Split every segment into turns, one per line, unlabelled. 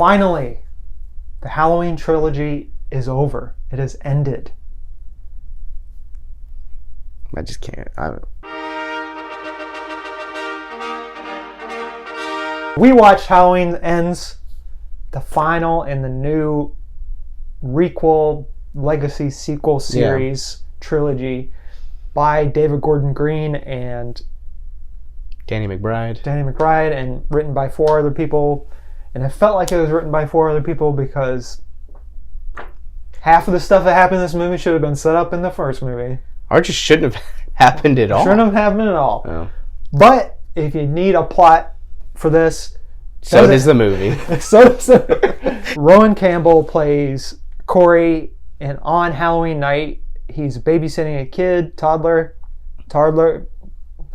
Finally, the Halloween trilogy is over. It has ended.
I just can't.
We watched Halloween Ends, the final in the new requel, legacy, sequel series trilogy by David Gordon Green and
Danny McBride,
and written by 4 other people. And it felt like it was written by 4 other people because half of the stuff that happened in this movie should have been set up in the first movie.
Or just shouldn't have happened at all.
Shouldn't have happened at all.
Oh.
But if you need a plot for this,
so does the movie.
Rowan Campbell plays Corey, and on Halloween night, he's babysitting a kid, toddler,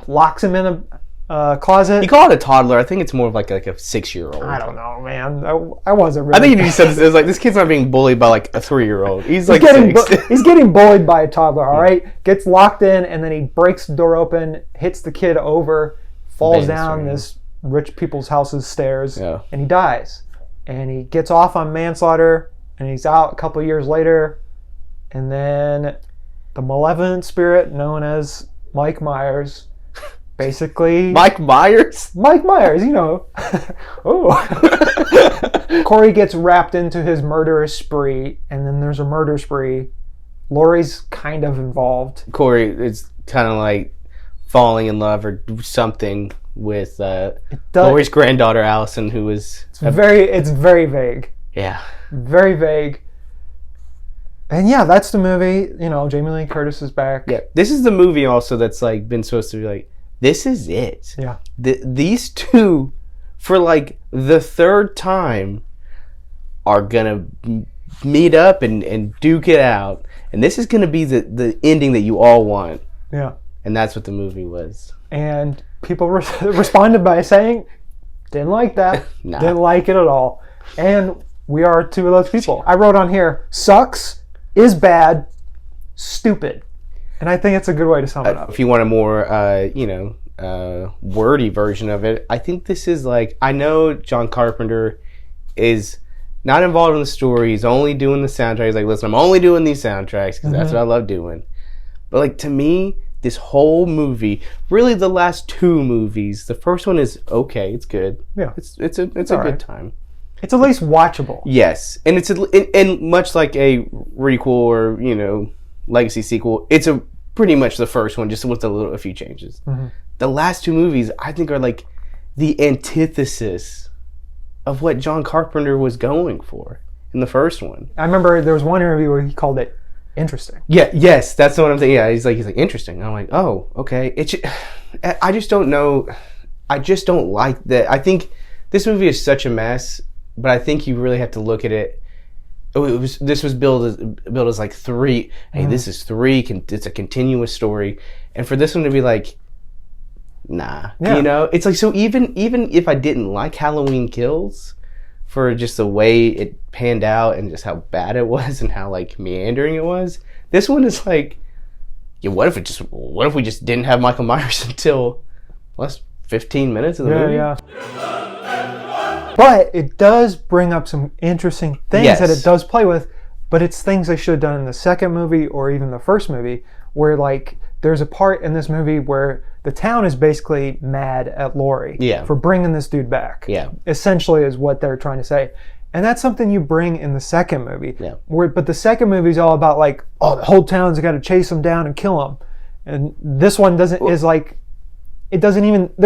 locks him in a closet.
You call it a toddler. I think it's more of like a 6-year-old.
I don't know, man. I wasn't really.
I think you said it was like, this kid's not being bullied by like a 3-year-old. He's like
he's getting bullied by a toddler, all right? Gets locked in, and then he breaks the door open, hits the kid over, falls down this rich people's house's stairs, and he dies. And he gets off on manslaughter, and he's out a couple years later, and then the malevolent spirit known as Mike Myers, basically...
Mike Myers,
you know. Oh. Corey gets wrapped into his murderous spree, and then there's a murder spree. Laurie's kind of involved.
Corey is kind of like falling in love or something with Laurie's granddaughter Allison, who is...
It's very vague.
Yeah.
Very vague. And yeah, that's the movie. You know, Jamie Lee Curtis is back.
Yeah. This is the movie also that's like been supposed to be like, this is it.
Yeah.
These two, for like the 3rd time, are gonna meet up and duke it out. And this is gonna be the ending that you all want.
Yeah.
And that's what the movie was.
And people responded by saying, didn't like that.
Nah.
Didn't like it at all. And we are 2 of those people. I wrote on here, sucks, is bad, stupid. And I think it's a good way to sum it up.
If you want a more, wordy version of it, I think this is like, I know John Carpenter is not involved in the story. He's only doing the soundtrack. He's like, listen, I'm only doing these soundtracks because that's what I love doing. But like, to me, this whole movie, really the last 2 movies, the first one is okay, it's good.
Yeah.
It's a good time.
It's at least watchable.
Yes. And and much like a requel or, legacy sequel, it's pretty much the first one, just with a few changes. Mm-hmm. The last 2 movies, I think, are like the antithesis of what John Carpenter was going for in the first one.
I remember there was one interview where he called it interesting.
Yeah, yes, that's what I'm thinking. Yeah, he's like interesting. I'm like, oh, okay. I just don't know. I just don't like that. I think this movie is such a mess, but I think you really have to look at it. This was billed as like 3. Hey, this is 3. It's a continuous story, and for this one to be like, nah, it's like, so even if I didn't like Halloween Kills, for just the way it panned out and just how bad it was and how like meandering it was, this one is like, yeah, what if we just didn't have Michael Myers until last 15 minutes of the movie?
Yeah. But it does bring up some interesting things that it does play with, but it's things they should have done in the second movie or even the first movie, where like there's a part in this movie where the town is basically mad at Laurie for bringing this dude back. Yeah. Essentially is what they're trying to say. And that's something you bring in the second movie. Yeah. But the second movie is all about like, oh, the whole town's got to chase him down and kill him. And this one there's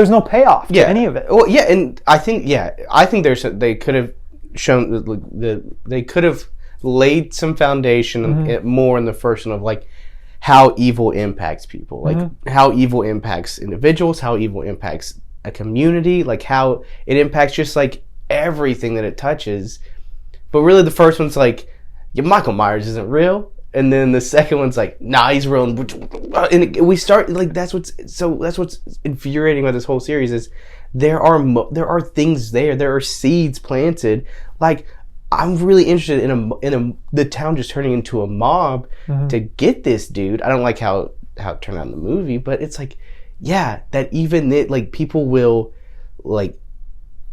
no payoff to any of it.
Well, yeah, and I think they could have shown they could have laid some foundation more in the first one of like how evil impacts people, like how evil impacts individuals, how evil impacts a community, like how it impacts just like everything that it touches. But really, the first one's like, yeah, Michael Myers isn't real. And then the second one's like, nah, he's real. And we start like that's what's infuriating about this whole series is there are things there. There are seeds planted. Like, I'm really interested in the town just turning into a mob to get this dude. I don't like how it turned out in the movie, but it's like, yeah, that even it, like people will like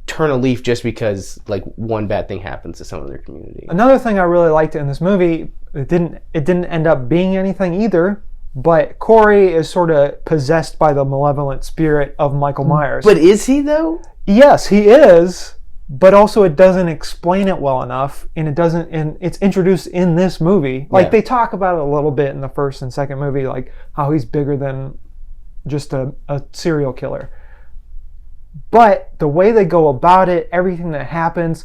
turn a leaf just because like one bad thing happens to some of their community.
Another thing I really liked in this movie, it didn't end up being anything either, but Corey is sort of possessed by the malevolent spirit of Michael Myers.
But is he though?
Yes, he is, but also it doesn't explain it well enough, and it's introduced in this movie. Like they talk about it a little bit in the first and second movie, like how he's bigger than just a serial killer. But the way they go about it, everything that happens,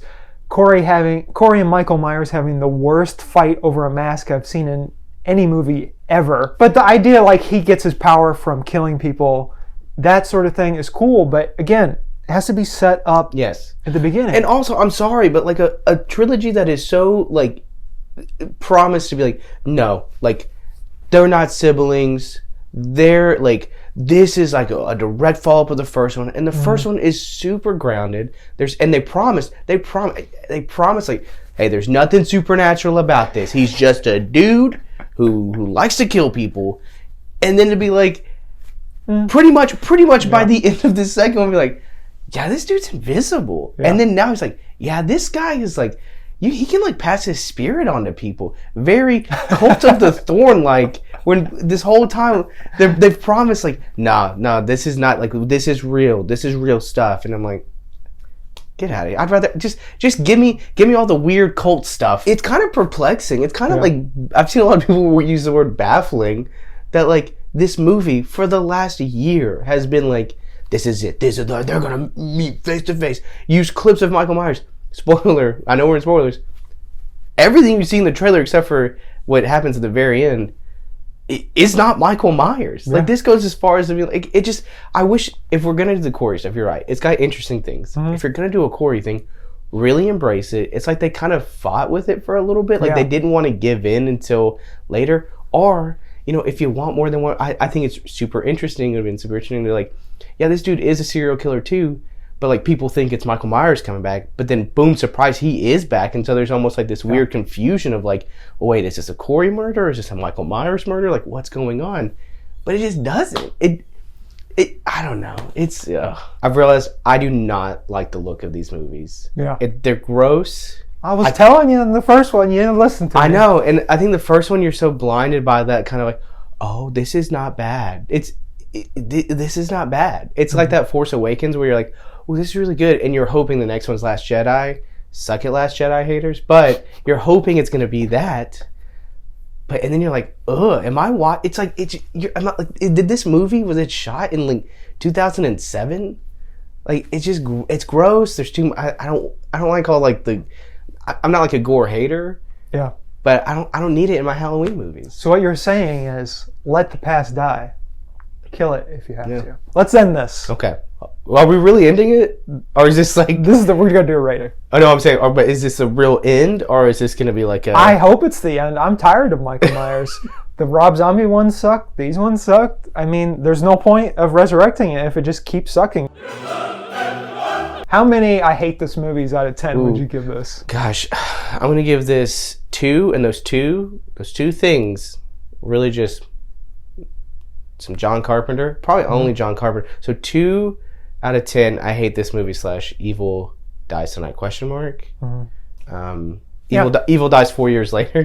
Corey and Michael Myers having the worst fight over a mask I've seen in any movie ever. But the idea like he gets his power from killing people, that sort of thing is cool, but again, it has to be set up at the beginning.
And also, I'm sorry, but like a trilogy that is so like promised to be like, no, like they're not siblings. They're like, this is like a direct follow-up of the first one, and the first one is super grounded. They promise like, hey, there's nothing supernatural about this. He's just a dude who likes to kill people. And then to be like, pretty much by the end of the second one, be like, yeah, this dude's invisible. Yeah. And then now he's like, yeah, this guy is like, he can like pass his spirit on to people. Very Cult of the Thorn, like, when this whole time they've promised like, nah, this is not like, this is real stuff. And I'm like, get out of here. I'd rather just give me all the weird cult stuff. It's kind of perplexing. It's kind of like, I've seen a lot of people use the word baffling, that like this movie for the last year has been like, this is it. They're gonna meet face to face. Use clips of Michael Myers. Spoiler, I know we're in spoilers. Everything you see in the trailer except for what happens at the very end is not Michael Myers. Yeah. Like, this goes as far as to be like, it just, I wish, if we're gonna do the Corey stuff, you're right, it's got interesting things. If you're gonna do a Corey thing, really embrace it. It's like they kind of fought with it for a little bit. Like they didn't want to give in until later. Or, you know, if you want more than one, I think it's super interesting. It would have been super interesting. They're like, yeah, this dude is a serial killer too. But like, people think it's Michael Myers coming back, but then boom, surprise, he is back. And so there's almost like this weird confusion of like, oh, wait, is this a Corey murder? Is this a Michael Myers murder? Like, what's going on? But it just doesn't. I don't know. It's I've realized I do not like the look of these movies. Yeah, they're gross.
I was telling you in the first one, you didn't listen to me.
I know, and I think the first one you're so blinded by that kind of like, oh, this is not bad. This is not bad. It's like that Force Awakens where you're like, oh, this is really good, and you're hoping the next one's Last Jedi. Suck it, Last Jedi haters. But you're hoping it's going to be that. But and then you're like, ugh, am I it's like I'm not like, did this movie, was it shot in like 2007? Like, it's gross. There's too I don't like all like I'm not like a gore hater.
Yeah.
But I don't need it in my Halloween movies.
So what you're saying is, let the past die. Kill it if you have to. Let's end this.
Okay. Well, are we really ending it? Or is this like...
we're going to do it right.
Oh, no, I'm saying, but is this a real end? Or is this going to be like a...
I hope it's the end. I'm tired of Michael Myers. The Rob Zombie ones sucked. These ones sucked. I mean, there's no point of resurrecting it if it just keeps sucking. How many I hate this movies out of 10 would you give this?
Gosh, I'm going to give this 2, and those two things really just... some John Carpenter, probably only John Carpenter. So 2 out of 10. I hate this movie / Evil Dies Tonight ? Evil Dies 4 years later ?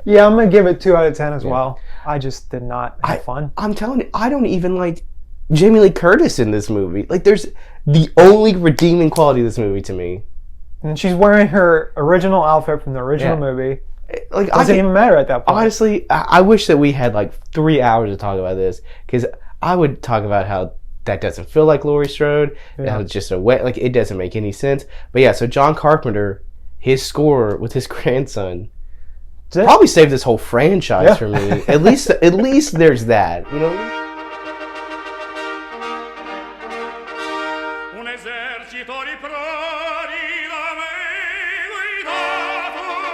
Yeah, I'm gonna give it 2 out of 10 as well. I just did not have fun.
I'm telling you, I don't even like Jamie Lee Curtis in this movie. Like, there's the only redeeming quality of this movie to me.
And she's wearing her original outfit from the original movie.
Like,
doesn't even matter at that point.
Honestly, I wish that we had like 3 hours to talk about this, because I would talk about how that doesn't feel like Laurie Strode. How it's just like, it doesn't make any sense. But yeah, so John Carpenter, his score with his grandson probably saved this whole franchise for me. At least there's that, you know. Un esercito di